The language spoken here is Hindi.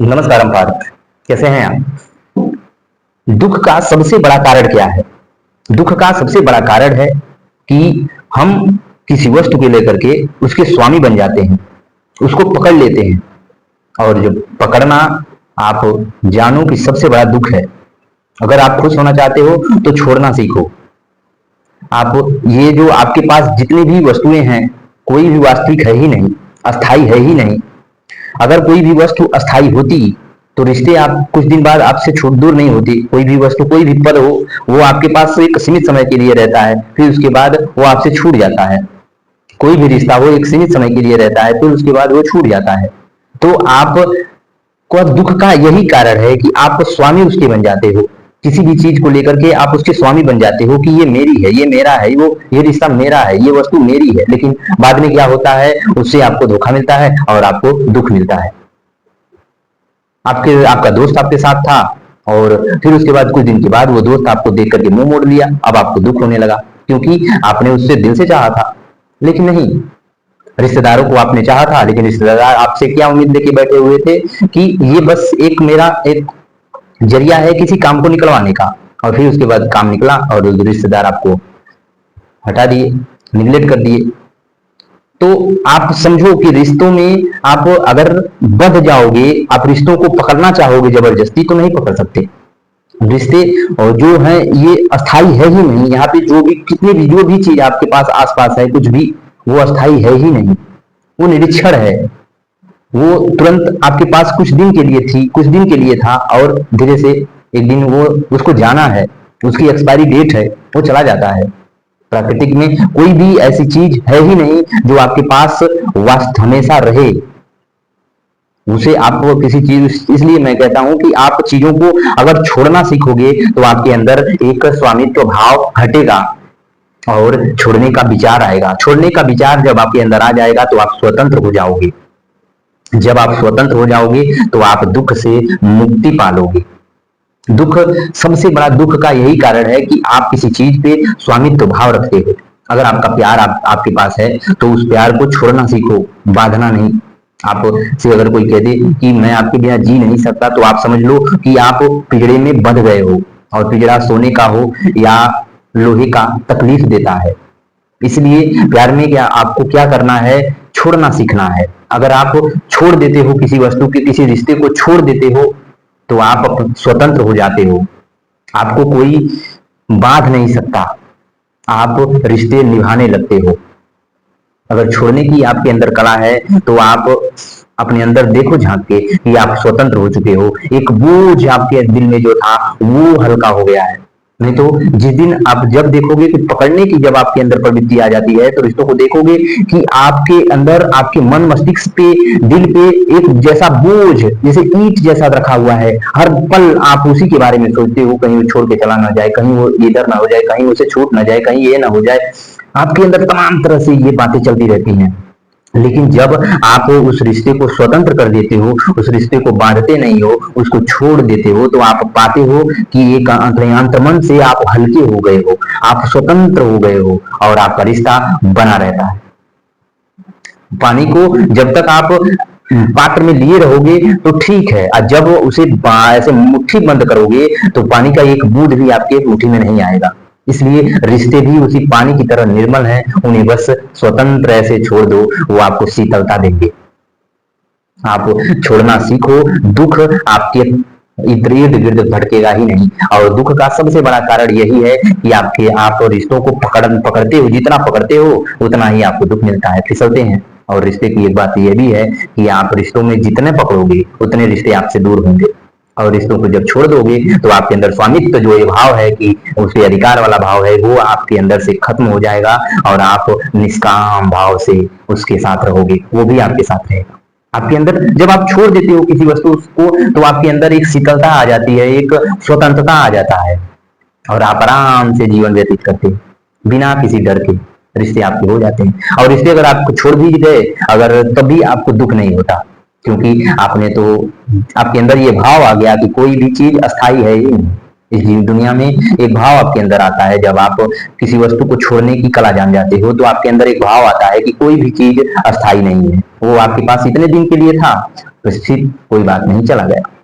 नमस्कार पार्थ। कैसे हैं आप? दुख का सबसे बड़ा कारण क्या है? दुख का सबसे बड़ा कारण है कि हम किसी वस्तु को लेकर के उसके स्वामी बन जाते हैं, उसको पकड़ लेते हैं। और जब पकड़ना, आप जानो कि सबसे बड़ा दुख है। अगर आप खुश होना चाहते हो तो छोड़ना सीखो। आप ये जो आपके पास जितनी भी वस्तुएं हैं, कोई भी वास्तविक है ही नहीं, अस्थाई है ही नहीं। अगर कोई भी वस्तु अस्थाई होती तो रिश्ते आप कुछ दिन बाद आपसे छूट दूर नहीं होती। कोई भी वस्तु, कोई भी पद हो, वो आपके पास एक सीमित समय के लिए रहता है, फिर उसके बाद वो आपसे छूट जाता है। कोई भी रिश्ता हो एक सीमित समय के लिए रहता है, फिर उसके बाद वो छूट जाता है। तो आप को दुख का यही कारण है कि आप स्वामी उसके बन जाते हो। किसी भी चीज को लेकर के आप उसके स्वामी बन जाते हो कि ये मेरी है, ये मेरा है, वो ये रिश्ता मेरा है, ये वस्तु मेरी है। लेकिन बाद में क्या होता है, उससे आपको धोखा मिलता है और आपको दुख मिलता है। आपका दोस्त आपके साथ था और फिर उसके बाद कुछ दिन के बाद वो दोस्त आपको देख करके मुंह मोड़ लिया। अब आपको दुख होने लगा क्योंकि आपने उससे दिल से चाहा था। लेकिन नहीं, रिश्तेदारों को आपने चाहा था, लेकिन रिश्तेदार आपसे क्या उम्मीद लेके बैठे हुए थे कि ये बस एक मेरा एक जरिया है किसी काम को निकलवाने का। और फिर उसके बाद काम निकला और रिश्तेदार आपको हटा दिए, निगलेक्ट कर दिए। तो आप समझो कि रिश्तों में आप अगर बंध जाओगे, आप रिश्तों को पकड़ना चाहोगे जबरदस्ती, तो नहीं पकड़ सकते। रिश्ते और जो है ये अस्थाई है ही नहीं। यहाँ पे जो भी कितनी भी जो भी चीज आपके पास आसपास है, कुछ भी, वो अस्थाई है ही नहीं। वो निरीक्षण है। वो तुरंत आपके पास कुछ दिन के लिए थी, कुछ दिन के लिए था, और धीरे से एक दिन वो उसको जाना है, उसकी एक्सपायरी डेट है, वो चला जाता है। प्राकृतिक में कोई भी ऐसी चीज है ही नहीं जो आपके पास वास्तव हमेशा रहे। उसे आप किसी चीज, इसलिए मैं कहता हूं कि आप चीजों को अगर छोड़ना सीखोगे तो आपके अंदर एक स्वामित्व भाव हटेगा और छोड़ने का विचार आएगा। छोड़ने का विचार जब आपके अंदर आ जाएगा तो आप स्वतंत्र हो जाओगे। जब आप स्वतंत्र हो जाओगे तो आप दुख से मुक्ति पालोगे। दुख, सबसे बड़ा दुख का यही कारण है कि आप किसी चीज पे स्वामित्व भाव रखते हो। अगर आपका प्यार आपके पास है तो उस प्यार को छोड़ना सीखो, बांधना नहीं। आप से अगर कोई कह दे कि मैं आपके बिना जी नहीं सकता, तो आप समझ लो कि आप पिंजड़े में बंध गए हो, और पिंजड़ा सोने का हो या लोहे का, तकलीफ देता है। इसलिए प्यार में क्या आपको क्या करना है, छोड़ना सीखना है। अगर आप छोड़ देते हो किसी वस्तु के, किसी रिश्ते को छोड़ देते हो, तो आप स्वतंत्र हो जाते हो। आपको कोई बांध नहीं सकता, आप रिश्ते निभाने लगते हो। अगर छोड़ने की आपके अंदर कला है तो आप अपने अंदर देखो झांक के कि आप स्वतंत्र हो चुके हो। एक बोझ आपके दिल में जो था वो हल्का हो गया है। नहीं तो जिस दिन आप जब देखोगे कि पकड़ने की जब आपके अंदर प्रवृत्ति आ जाती है, तो रिश्तों को देखोगे कि आपके अंदर, आपके मन मस्तिष्क पे, दिल पे एक जैसा बोझ, जैसे ईंट जैसा रखा हुआ है। हर पल आप उसी के बारे में सोचते हो, कहीं वो छोड़ के चला ना जाए, कहीं वो इधर ना हो जाए, कहीं उसे छूट ना जाए, कहीं ये ना हो जाए। आपके अंदर तमाम तरह से ये बातें चलती रहती हैं। लेकिन जब आप उस रिश्ते को स्वतंत्र कर देते हो, उस रिश्ते को बांधते नहीं हो, उसको छोड़ देते हो, तो आप पाते हो कि एक अंतर्मन से आप हल्के हो गए हो, आप स्वतंत्र हो गए हो, और आपका रिश्ता बना रहता है। पानी को जब तक आप पात्र में लिए रहोगे तो ठीक है, और जब उसे ऐसे मुट्ठी बंद करोगे तो पानी का एक बूंद भी आपके मुट्ठी में नहीं आएगा। इसलिए रिश्ते भी उसी पानी की तरह निर्मल हैं, उन्हें बस स्वतंत्र ऐसे छोड़ दो, वो आपको शीतलता देंगे। आप छोड़ना सीखो, दुख आपके इर्द गिर्द भटकेगा ही नहीं। और दुख का सबसे बड़ा कारण यही है कि आप रिश्तों को पकड़ते हो, जितना पकड़ते हो उतना ही आपको दुख मिलता है, फिसलते हैं। और रिश्ते की एक बात यह भी है कि आप रिश्तों में जितने पकड़ोगे उतने रिश्ते आपसे दूर होंगे। और रिश्तों को जब छोड़ दोगे तो आपके अंदर स्वामित्व जो ये भाव है कि उसे अधिकार वाला भाव है, वो आपके अंदर से खत्म हो जाएगा, और आप निष्काम भाव से उसके साथ रहोगे, वो भी आपके साथ रहेगा। आपके अंदर जब आप छोड़ देते हो किसी वस्तु को, तो आपके अंदर एक शीतलता आ जाती है, एक स्वतंत्रता आ जाता है, और आप आराम से जीवन व्यतीत करते हैं बिना किसी डर के। रिश्ते आपके हो जाते हैं, और रिश्ते अगर आपको छोड़ भी गए अगर, तभी आपको दुख नहीं होता, क्योंकि आपने तो, आपके अंदर ये भाव आ गया कि कोई भी चीज अस्थाई है ही नहीं। इस दुनिया में एक भाव आपके अंदर आता है, जब आप किसी वस्तु को छोड़ने की कला जान जाते हो, तो आपके अंदर एक भाव आता है कि कोई भी चीज अस्थाई नहीं है। वो आपके पास इतने दिन के लिए था, फिर कोई बात नहीं, चला गया।